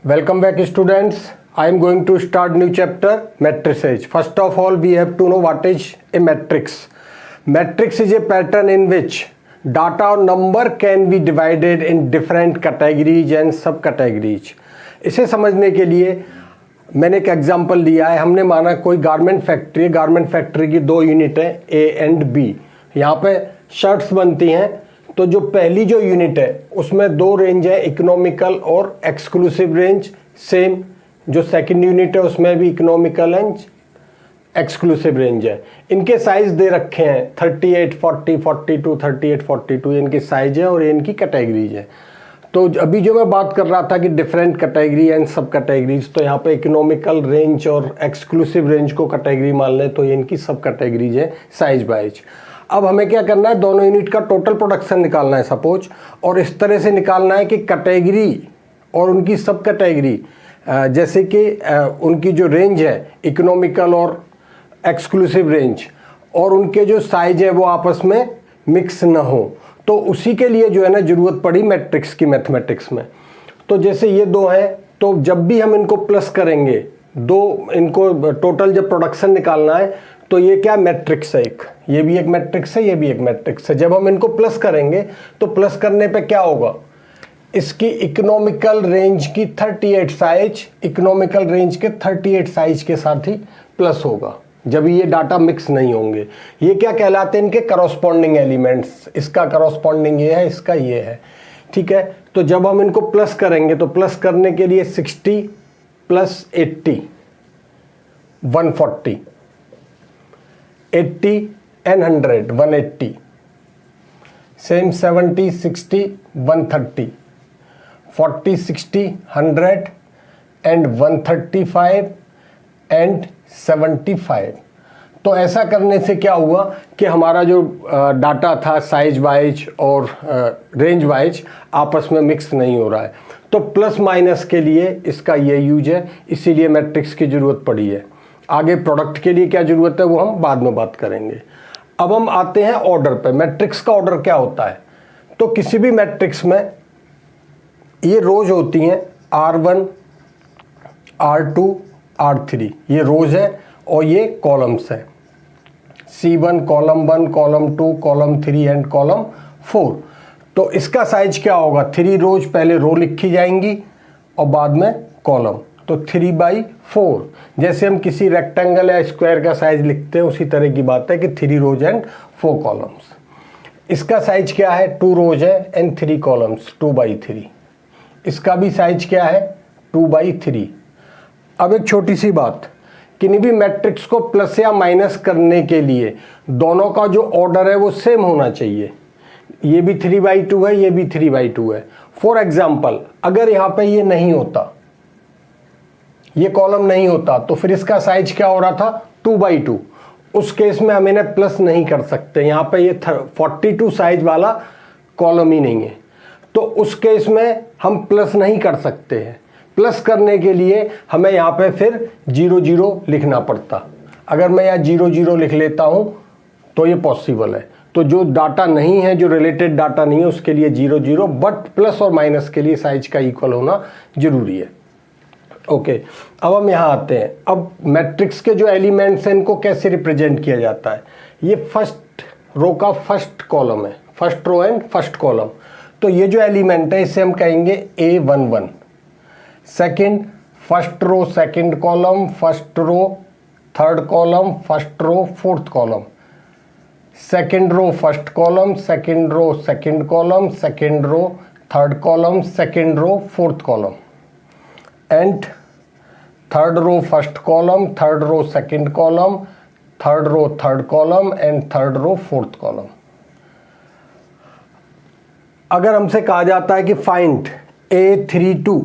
Welcome back students. I am going to start new chapter matrices. First of all we have to know what is a matrix. Matrix is a pattern in which data or number can be divided in different categories and subcategories. इसे समझने के लिए मैंने एक example लिया है. हमने माना कोई गारमेंट फैक्ट्री है. गारमेंट फैक्ट्री की दो यूनिट है ए एंड बी. यहाँ पे शर्ट्स बनती हैं. तो जो पहली जो यूनिट है उसमें दो रेंज है, इकोनॉमिकल और एक्सक्लूसिव रेंज. सेम जो सेकंड यूनिट है उसमें भी इकोनॉमिकल एंड एक्सक्लूसिव रेंज है. इनके साइज दे रखे हैं 38, 40, 42, 38, 42 इनकी साइज है और इनकी कैटेगरीज है. तो अभी जो मैं बात कर रहा था कि डिफरेंट कैटेगरी एंड सब कैटेगरीज, तो यहाँ पे इकोनॉमिकल रेंज और एक्सक्लूसिव रेंज को कैटेगरी मान लें तो इनकी सब कैटेगरीज है साइज वाइज. अब हमें क्या करना है, दोनों यूनिट का टोटल प्रोडक्शन निकालना है सपोज, और इस तरह से निकालना है कि कैटेगरी और उनकी सब कैटेगरी जैसे कि उनकी जो रेंज है इकोनॉमिकल और एक्सक्लूसिव रेंज और उनके जो साइज है वो आपस में मिक्स ना हो. तो उसी के लिए जो है ना ज़रूरत पड़ी मैट्रिक्स की मैथमेटिक्स में. तो जैसे ये दो हैं तो जब भी हम इनको प्लस करेंगे, दो इनको टोटल जब प्रोडक्शन निकालना है तो ये क्या मैट्रिक्स है, एक ये भी एक मैट्रिक्स है, ये भी एक मैट्रिक्स है. जब हम इनको प्लस करेंगे तो प्लस करने पे क्या होगा, इसकी इकोनॉमिकल रेंज की 38 साइज इकोनॉमिकल रेंज के 38 साइज के साथ ही प्लस होगा जब ये डाटा मिक्स नहीं होंगे. ये क्या कहलाते हैं, इनके करस्पॉन्डिंग एलिमेंट्स. इसका करस्पॉन्डिंग ये है, इसका ये है. ठीक है. तो जब हम इनको प्लस करेंगे तो प्लस करने के लिए 60 plus 80 140, 80 and 100 180, same 70 60 130, 40 60 100 and 135 and 75. तो ऐसा करने से क्या हुआ कि हमारा जो डाटा था साइज वाइज और रेंज वाइज आपस में मिक्स नहीं हो रहा है. तो प्लस माइनस के लिए इसका ये यूज है, इसीलिए मैट्रिक्स की ज़रूरत पड़ी है. आगे प्रोडक्ट के लिए क्या ज़रूरत है वो हम बाद में बात करेंगे. अब हम आते हैं ऑर्डर पे. मैट्रिक्स का ऑर्डर क्या होता है, तो किसी भी मैट्रिक्स में ये रोज होती हैं R1 R2 R3, ये रोज है और ये कॉलम्स है. C1 column 1 column 2 column 3 and column 4. तो इसका साइज क्या होगा, 3 रोज पहले रो लिखी जाएंगी और बाद में कॉलम. तो 3/4 जैसे हम किसी रेक्टेंगल या स्क्वायर का साइज लिखते हैं उसी तरह की बात है कि 3 रोज एंड 4 कॉलम्स. इसका साइज क्या है, 2 रोज है एंड 3 कॉलम्स 2/3. इसका भी साइज क्या है 2/3. अब एक छोटी सी बात, किन्हीं भी मैट्रिक्स को प्लस या माइनस करने के लिए दोनों का जो ऑर्डर है वो सेम होना चाहिए. ये भी 3/2 है, ये भी 3/2 है. फॉर एग्जाम्पल अगर यहाँ पे ये नहीं होता, ये कॉलम नहीं होता, तो फिर इसका साइज क्या हो रहा था 2/2. उस केस में हम इन्हें प्लस नहीं कर सकते. यहाँ पे ये 42 साइज वाला कॉलम ही नहीं है, तो उस केस में हम प्लस नहीं कर सकते हैं. प्लस करने के लिए हमें यहाँ पे फिर 0 0 लिखना पड़ता. अगर मैं यहाँ 0 0 लिख लेता हूँ तो ये पॉसिबल है. तो जो डाटा नहीं है, जो रिलेटेड डाटा नहीं है, उसके लिए 0 0, बट प्लस और माइनस के लिए साइज का इक्वल होना जरूरी है. ओके. अब हम यहाँ आते हैं. अब मैट्रिक्स के जो एलिमेंट्स हैं इनको कैसे रिप्रेजेंट किया जाता है. ये फर्स्ट रो का फर्स्ट कॉलम है, first row and first column. तो ये जो एलिमेंट है इसे हम कहेंगे A11. Second first row second column, first row third column, first row fourth column, second row first column, second row second column, second row third column, second row fourth column, and third row first column, third row second column, third row third column and third row fourth column. अगर हमसे कहा जाता है कि find A32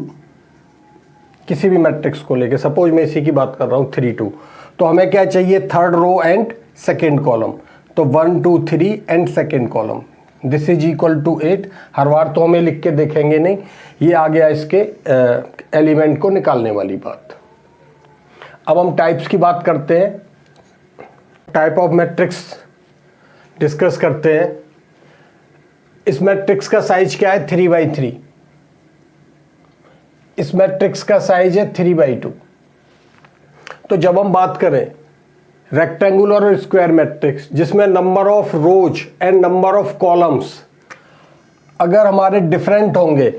किसी भी matrix को लेके, सपोज मैं इसी की बात कर रहा हूँ 32, तो हमें क्या चाहिए, third row and second column. तो 1 2 3 and second column, this is equal to 8. हर बार तो हमें लिख के देखेंगे नहीं, ये आ गया इसके एलिमेंट को निकालने वाली बात. अब हम टाइप्स की बात करते हैं, टाइप ऑफ मैट्रिक्स डिस्कस करते हैं. इस मैट्रिक्स का साइज क्या है 3/3. इस इस मैट्रिक्स का साइज है 3/2। तो जब हम बात करें रेक्टेंगुलर और स्क्वायर मैट्रिक्स जिसमें number of rose and number of columns अगर हमारे डिफरेंट होंगे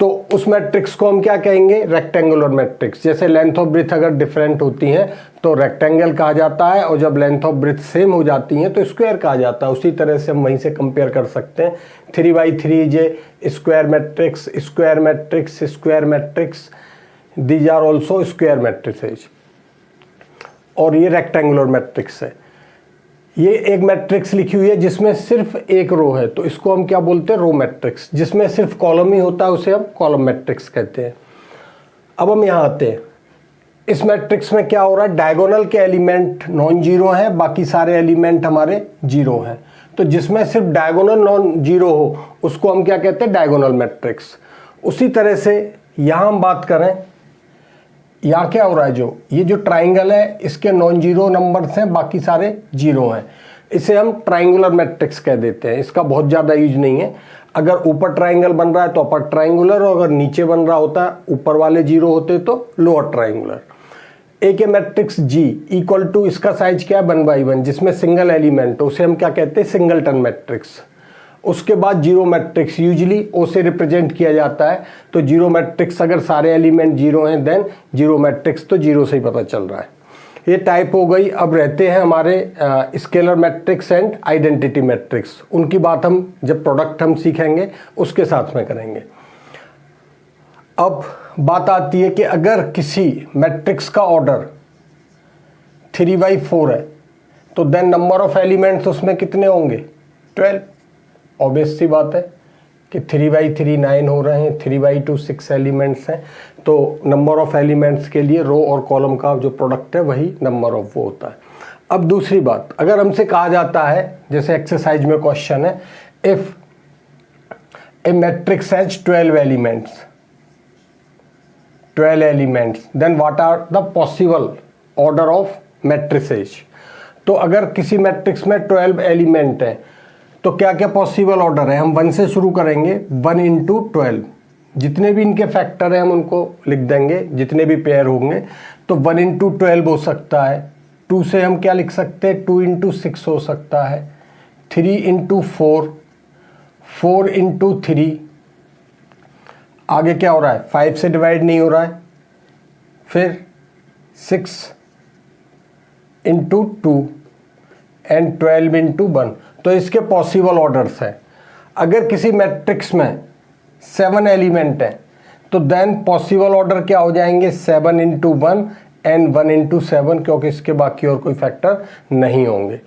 तो उस मैट्रिक्स को हम क्या कहेंगे, रेक्टेंगुलर मैट्रिक्स। जैसे लेंथ ऑफ ब्रेथ अगर डिफरेंट होती हैं तो रेक्टेंगल कहा जाता है, और जब लेंथ ऑफ ब्रेथ सेम हो जाती हैं तो स्क्वायर कहा जाता है। उसी तरह से हम वहीं से कंपेयर कर सकते हैं। 3/3 जे square matrix, square matrix, square matrix, these are also square matrices. और ये रेक्टेंगुलर मैट्रिक्स है। ये एक मैट्रिक्स लिखी हुई है जिसमें सिर्फ एक रो है, तो इसको हम क्या बोलते हैं, रो मैट्रिक्स। जिसमें सिर्फ कॉलम ही होता है उसे हम कॉलम मैट्रिक्स कहते हैं। अब हम यहाँ आते हैं, इस मैट्रिक्स में क्या हो रहा है, डायगोनल के एलिमेंट नॉन जीरो हैं, बाकी सारे एलिमेंट हमारे जीरो हैं। तो जिसमें सिर्फ डायगोनल नॉन जीरो हो उसको हम क्या कहते हैं, डायगोनल मैट्रिक्स। उसी तरह से यहाँ हम बात करें, यहाँ क्या हो रहा है, ये जो ट्राइंगल है इसके नॉन जीरो नंबर्स हैं, बाकी सारे जीरो हैं। इसे हम ट्राइंगुलर मैट्रिक्स कह देते हैं। इसका बहुत ज़्यादा यूज नहीं है। अगर ऊपर ट्राइंगल बन रहा है तो अपर ट्राइंगुलर, और अगर नीचे बन रहा होता है ऊपर वाले जीरो होते तो लोअर ट्राइंगुलर। एक मैट्रिक्स जी इक्वल टू, इसका साइज क्या है, 1/1, जिसमें सिंगल एलिमेंट, उसे हम क्या कहते हैं, सिंगलटन मैट्रिक्स। उसके बाद जीरो मैट्रिक्स यूजली ओ से रिप्रेजेंट किया जाता है। तो जीरो मैट्रिक्स अगर सारे एलिमेंट जीरो हैं देन जीरो मैट्रिक्स, तो जीरो से ही पता चल रहा है। ये टाइप हो गई। अब रहते हैं हमारे scalar matrix and identity matrix. उनकी बात हम जब प्रोडक्ट हम सीखेंगे उसके साथ में करेंगे। अब बात आती है कि अगर किसी मैट्रिक्स का ऑर्डर 3/4 है तो देन नंबर ऑफ एलिमेंट्स उसमें कितने होंगे, 12। ऑब्वियस सी बात है कि 3/3 9 हो रहे हैं, 3/2 6 एलिमेंट्स हैं। तो नंबर ऑफ एलिमेंट्स के लिए रो और कॉलम का जो प्रोडक्ट है वही नंबर ऑफ वो होता है। अब दूसरी बात, अगर हमसे कहा जाता है, जैसे एक्सरसाइज में क्वेश्चन है, if a matrix has 12 elements then what are the possible order of matrices. तो अगर किसी मैट्रिक्स में 12 एलिमेंट है तो क्या क्या पॉसिबल ऑर्डर है। हम 1 से शुरू करेंगे, 1 × 12, जितने भी इनके फैक्टर हैं हम उनको लिख देंगे, जितने भी पेयर होंगे। तो 1 × 12 हो सकता है। 2 से हम क्या लिख सकते हैं, 2 × 6 हो सकता है। 3 × 4, 4 × 3। आगे क्या हो रहा है, 5 से डिवाइड नहीं हो रहा है। फिर 6 × 2 एंड 12 × 1। तो इसके पॉसिबल ऑर्डर्स हैं। अगर किसी मैट्रिक्स में 7 एलिमेंट हैं तो देन पॉसिबल ऑर्डर क्या हो जाएंगे, 7 × 1 एंड 1 × 7, क्योंकि इसके बाकी और कोई फैक्टर नहीं होंगे।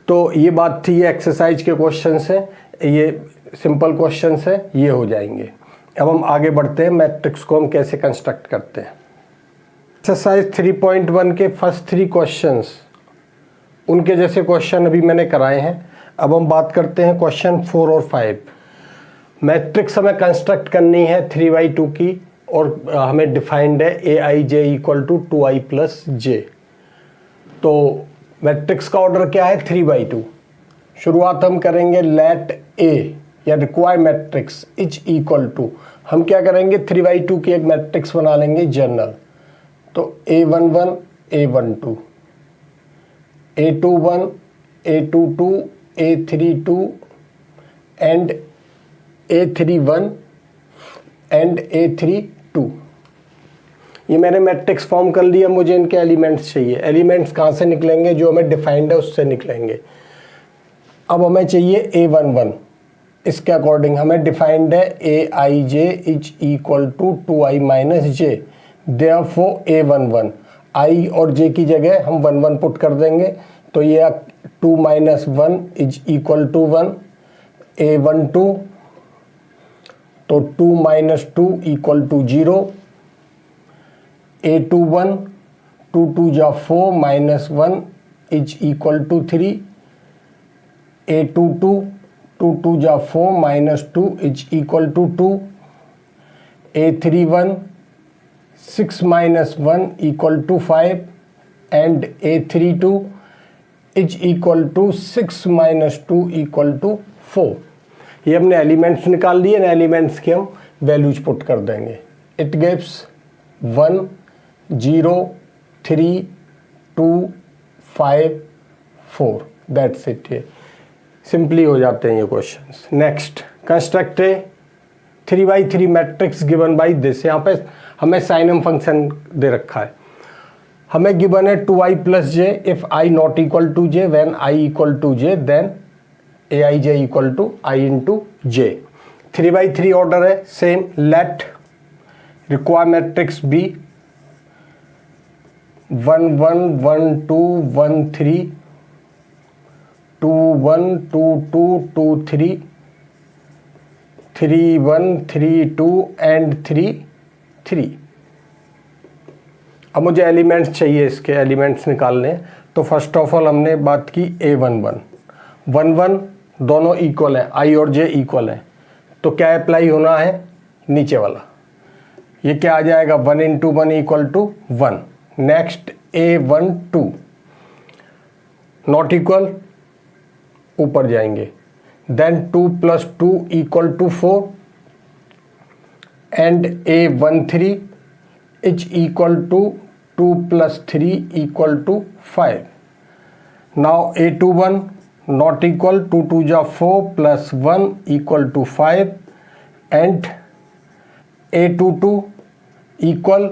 तो ये बात थी, ये एक्सरसाइज के क्वेश्चंस हैं, ये सिंपल क्वेश्चंस हैं, ये हो जाएंगे। अब हम आगे बढ़ते हैं, मैट्रिक्स को हम कैसे कंस्ट्रक्ट करते हैं। एक्सरसाइज 3.1 के फर्स्ट 3 क्वेश्चंस, उनके जैसे क्वेश्चन अभी मैंने कराए हैं। अब हम बात करते हैं क्वेश्चन 4 और 5। मैट्रिक्स हमें कंस्ट्रक्ट करनी है 3/2 की, और हमें डिफाइंड है aij = 2i + j। तो मैट्रिक्स का ऑर्डर क्या है, 3/2। शुरुआत हम करेंगे, लेट a या required matrix is equal to, हम क्या करेंगे, 3/2 की एक मैट्रिक्स बना लेंगे जनरल। तो a11 a12 a21 a22 a32 and a31 and a32। ये मैंने मैट्रिक्स फॉर्म कर लिया। मुझे इनके एलिमेंट्स चाहिए। एलिमेंट्स कहाँ से निकलेंगे, जो हमें डिफाइंड है उससे निकलेंगे। अब हमें चाहिए a11, इसके अकॉर्डिंग हमें डिफाइंड है aij = 2i - j। Therefore a11, i और j की जगह हम 1 1 पुट कर देंगे। तो ये 2 - 1 = 1। a12, तो 2 - 2 = 0। a21, 2 2 जा 4 - 1 = 3। a22, 2 2 जा 4 - 2 = 2। a31, 6 - 1 = 5 and a32 = 6 - 2 = 4। ये हमने एलिमेंट्स निकाल लिए, एलिमेंट्स के हम वैल्यूज पुट कर देंगे। It gives 1 0 3 2 5 4, that's it. ये सिंपली हो जाते हैं ये questions. Next, construct A 3x3 matrix given by this. यहाँ पे हमें साइनम फंक्शन दे रखा है, हमें गिवन है 2i plus j if i not equal to j, when i equal to j then aij equal to i into j. 3x3 order है same. Let require matrix be 1 1 1 2 1 3 2 1 2 2 2 3 3 1 3 2 and 3 3। अब मुझे elements चाहिए, इसके elements निकालने। तो first of all हमने बात की A11 1 1 दोनों इक्वल हैं, i और j इक्वल हैं, तो क्या अप्लाई होना है, नीचे वाला। ये क्या आ जाएगा, 1 into 1 equal to 1। Next A12 not equal, ऊपर जाएंगे, then 2 plus 2 equal to 4 and A13 is equal to 2 plus 3 equal to 5। Now A21 not equal, 2 2 जा 4 plus 1 equal to 5 and A22 equal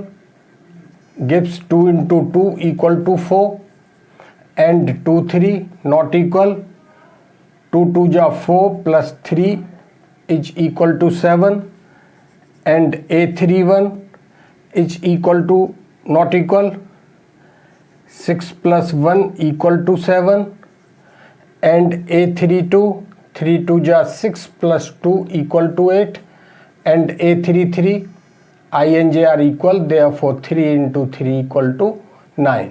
gives 2 into 2 equal to 4 and 2 3 not equal, 2 2 ja 4 plus 3 is equal to 7 and A31 is equal to not equal, 6 plus 1 equal to 7 and A32 3 2 ja 6 plus 2 equal to 8 and A33 I and j are equal, therefore 3 into 3 equal to 9.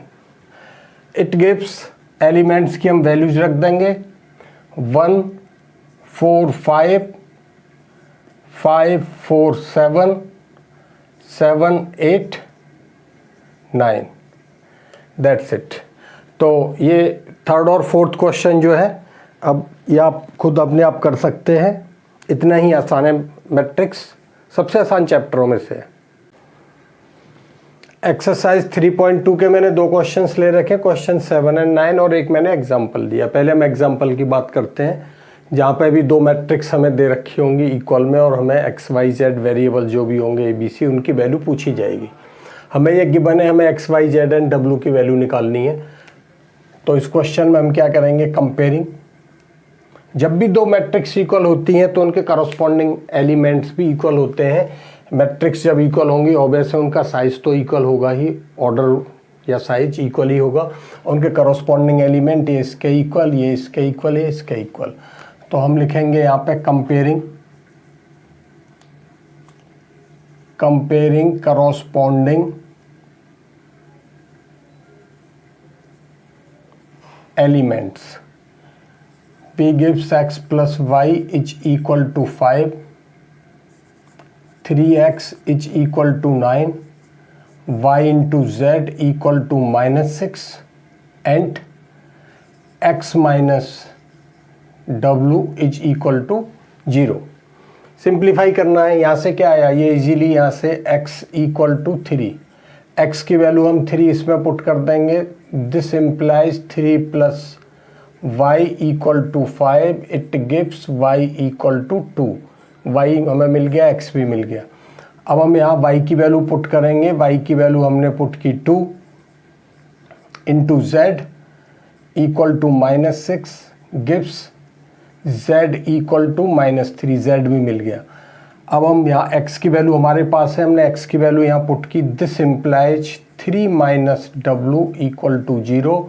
It gives elements की हम values रख देंगे 1 4 5 5 4 7 7 8 9, that's it. तो ये third और fourth question जो है, अब ये आप खुद अपने आप कर सकते हैं, इतना ही आसान है। मैट्रिक्स सबसे आसान चैप्टरों में से है। एक्सरसाइज 3.2 के मैंने दो क्वेश्चंस ले रखे, क्वेश्चन 7 एंड 9, और एक मैंने एग्जांपल दिया। पहले हम एग्जांपल की बात करते हैं, जहाँ पे भी दो मैट्रिक्स हमें दे रखी होंगी इक्वल में, और हमें एक्स वाई जेड वेरिएबल जो भी होंगे ए बी सी, उनकी वैल्यू पूछी जाएगी। हमें ये गिवन है, हमें एक्स वाई जेड एंड डब्ल्यू की वैल्यू निकालनी है। तो इस क्वेश्चन में हम क्या करेंगे, कंपेयरिंग। जब भी दो मैट्रिक्स इक्वल होती हैं तो उनके करस्पॉन्डिंग एलिमेंट्स भी इक्वल होते हैं। मैट्रिक्स जब इक्वल होंगी ऑब्वियस है उनका साइज तो इक्वल होगा ही, ऑर्डर या साइज इक्वल ही होगा। उनके करस्पॉन्डिंग एलिमेंट, ये इसके इक्वल, ये इसके इक्वल, ये इसके इक्वल। तो हम लिखेंगे यहाँ पे comparing corresponding elements. P gives x plus y is equal to 5, 3x is equal to 9, y into z equal to -6 and x minus w is equal to 0। Simplify करना है, यहाँ से क्या आया, ये इजीली यहाँ से x equal to 3, x की वैल्यू हम 3 इसमें पुट कर देंगे। This implies 3 plus y equal to 5, it gives y equal to 2। y हमें मिल गया, x भी मिल गया। अब हम यहाँ y की वैल्यू पुट करेंगे, y की वैल्यू हमने पुट की 2 into z equal to -6 gives z equal to -3, z भी मिल गया। अब हम यहाँ x की वैल्यू हमारे पास है, हमने x की वैल्यू यहाँ पुट की। This implies 3 minus w equal to 0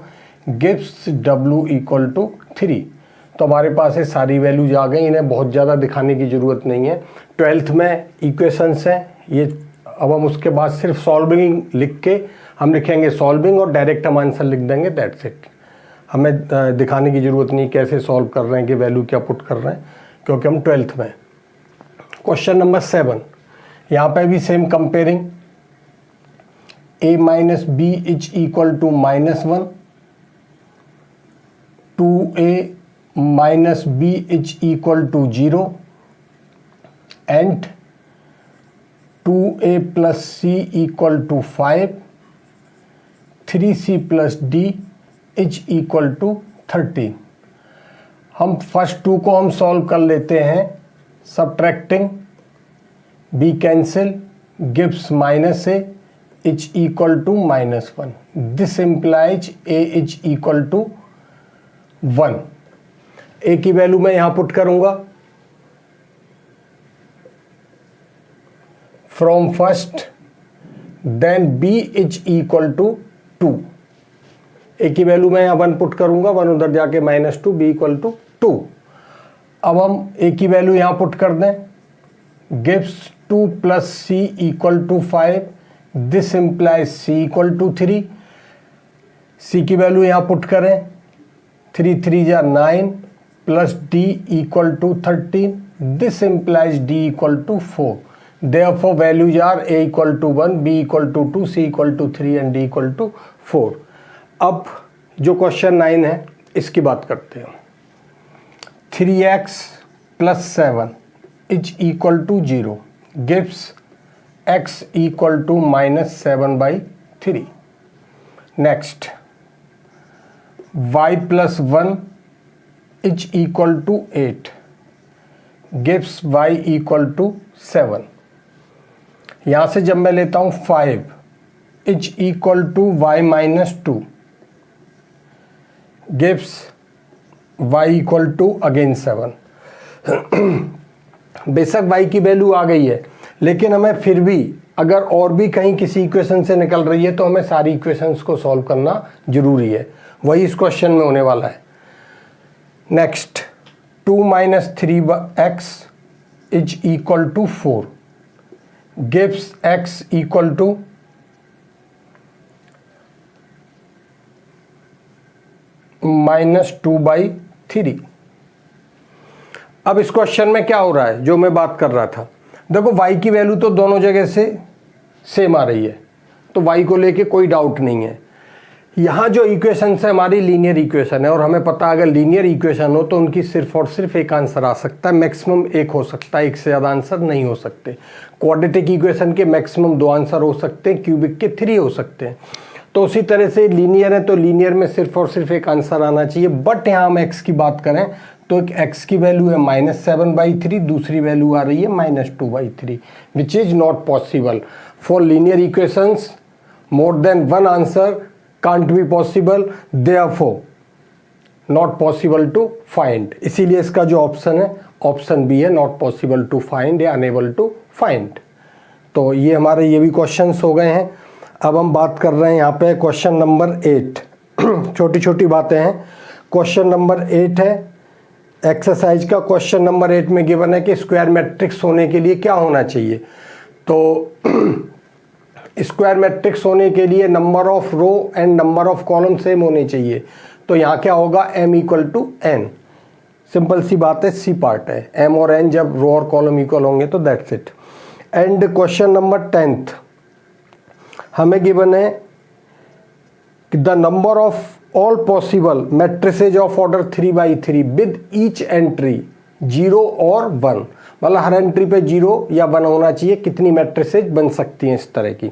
gives w equal to 3। तो हमारे पास ये सारी वैल्यूज आ गई, इन्हें बहुत ज़्यादा दिखाने की ज़रूरत नहीं है। 12th में इक्वेशंस हैं ये। अब हम उसके बाद सिर्फ सॉल्विंग लिख के हम लिखेंगे सॉल्विंग, और डायरेक्ट हम आंसर लिख देंगे, दैट्स इट। हमें दिखाने की ज़रूरत नहीं कैसे सॉल्व कर रहे हैं, कि वैल्यू क्या पुट कर रहे हैं, क्योंकि हम 12th में। क्वेश्चन नंबर 7, यहाँ पे भी same comparing. a minus b is equal to -1, 2a minus b is equal to 0 and 2a plus c equal to 5, 3c plus d is equal to 13। हम फर्स्ट 2 को हम सॉल्व कर लेते हैं, subtracting b cancel gives minus a is equal to -1। This implies a is equal to 1। a की value मैं यहां put करूंगा, from first, then b is equal to 2। a की वैल्यू मैं यहां 1 पुट करूंगा, 1 उधर जाके -2, b इक्वल टू 2। अब हम a की वैल्यू यहां पुट कर दें, gives 2 plus c equal to 5, this implies c equal to 3। c की वैल्यू यहां पुट करें, 3 3 जा 9 plus d equal to 13, this implies d equal to 4। Therefore values are a equal to 1, b equal to 2, c equal to 3 and d equal to 4। अब जो question 9 है इसकी बात करते हैं। 3x plus 7 is equal to 0 gives x equal to -7/3। Next, y plus 1 is equal to 8 gives y equal to 7। यहां से जब मैं लेता हूं 5 is equal to y minus 2 gives y equal to again 7। बेशक y की वैल्यू आ गई है, लेकिन हमें फिर भी अगर और भी कहीं किसी इक्वेशन से निकल रही है तो हमें सारी इक्वेशंस को सॉल्व करना जरूरी है। वही इस क्वेश्चन में होने वाला है। Next, 2 minus 3x is equal to 4 gives x equal to -2/3। अब इस क्वेश्चन में क्या हो रहा है, जो मैं बात कर रहा था, देखो y की वैल्यू तो दोनों जगह से सेम आ रही है, तो y को लेके कोई डाउट नहीं है। यहाँ जो इक्वेशन है हमारी लीनियर इक्वेशन है, और हमें पता है अगर लीनियर इक्वेशन हो तो उनकी सिर्फ और सिर्फ एक आंसर आ सकता है, मैक्सिमम एक हो सकता है, एक से ज़्यादा आंसर नहीं हो सकते। क्वाड्रेटिक इक्वेशन के मैक्सिमम 2 आंसर हो सकते हैं, क्यूबिक के 3 हो सकते हैं। तो उसी तरह से लीनियर है तो लीनियर में सिर्फ और सिर्फ एक आंसर आना चाहिए। बट यहाँ हम x की बात करें तो एक x की वैल्यू है -7/3, दूसरी वैल्यू आ रही है -2/3, which is not possible for linear equations. More than 1 answer can't be possible, therefore not possible to find। इसीलिए इसका जो ऑप्शन है ऑप्शन बी है, नॉट पॉसिबल टू फाइंड या अनेबल टू फाइंड। तो ये हमारे ये भी क्वेश्चंस हो गए हैं। अब हम बात कर रहे हैं यहाँ पे क्वेश्चन नंबर 8। छोटी छोटी बातें हैं। क्वेश्चन नंबर 8 है एक्सरसाइज का। क्वेश्चन नंबर 8 में गिवन है कि स्क्वायर मैट्रिक्स होने के लिए क्या होना चाहिए। तो स्क्वायर मैट्रिक्स होने के लिए number of row and number of column same होने चाहिए। तो यहाँ क्या होगा, m equal to n। Simple सी बात है, सी पार्ट है। m और n जब रो और कॉलम इक्वल होंगे तो that's it. And question number 10 हमें गिवन है कि the number of all possible matrices of order 3/3 with each entry 0 और 1, मतलब हर एंट्री पे 0 या 1 होना चाहिए। कितनी मैट्रिसेज बन सकती हैं इस तरह की।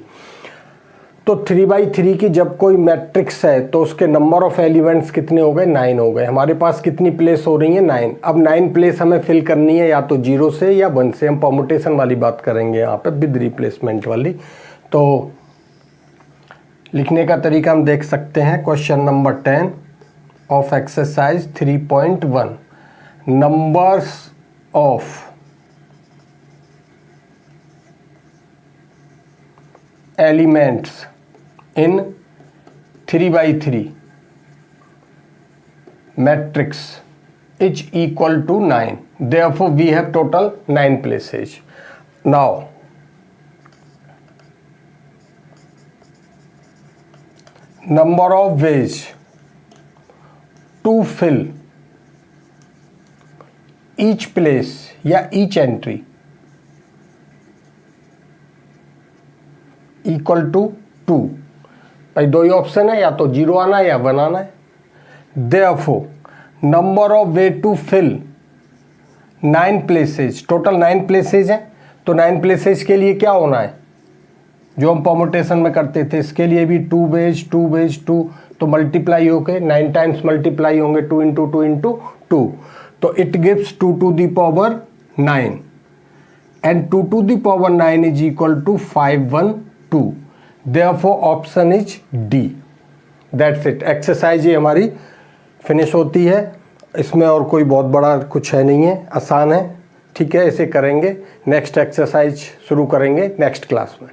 तो 3/3 की जब कोई मैट्रिक्स है तो उसके नंबर ऑफ एलिमेंट्स कितने हो गए, 9 हो गए। हमारे पास कितनी प्लेस हो रही है, 9। अब 9 प्लेस हमें फिल करनी है या तो 0 से या 1 से। हम परमुटेशन वाली बात करेंगे यहाँ पे, विद रिप्लेसमेंट वाली। तो लिखने का तरीका हम देख सकते हैं। Question number 10 of exercise 3.1, numbers of elements in 3/3 matrix is equal to 9. Therefore we have total 9 places. Now number of ways to fill each place या each entry इक्वल टू 2। भाई 2 ही ऑप्शन है, या तो 0 आना है या 1 आना है। Therefore number of way to fill 9 places, total 9 places है। तो 9 प्लेसेस के लिए क्या होना है, जो हम परमुटेशन में करते थे, इसके लिए भी 2 बेस 2 बेस 2, तो मल्टीप्लाई होके 9 टाइम्स मल्टीप्लाई होंगे 2 इंटू 2 इंटू 2, तो it gives 2 to the power 9 and 2 to the power 9 is equal to 512। Therefore option is D. That's it. Exercise ये हमारी फिनिश होती है। इसमें और कोई बहुत बड़ा कुछ है नहीं है, आसान है। ठीक है, इसे करेंगे। नेक्स्ट एक्सरसाइज शुरू करेंगे नेक्स्ट क्लास में।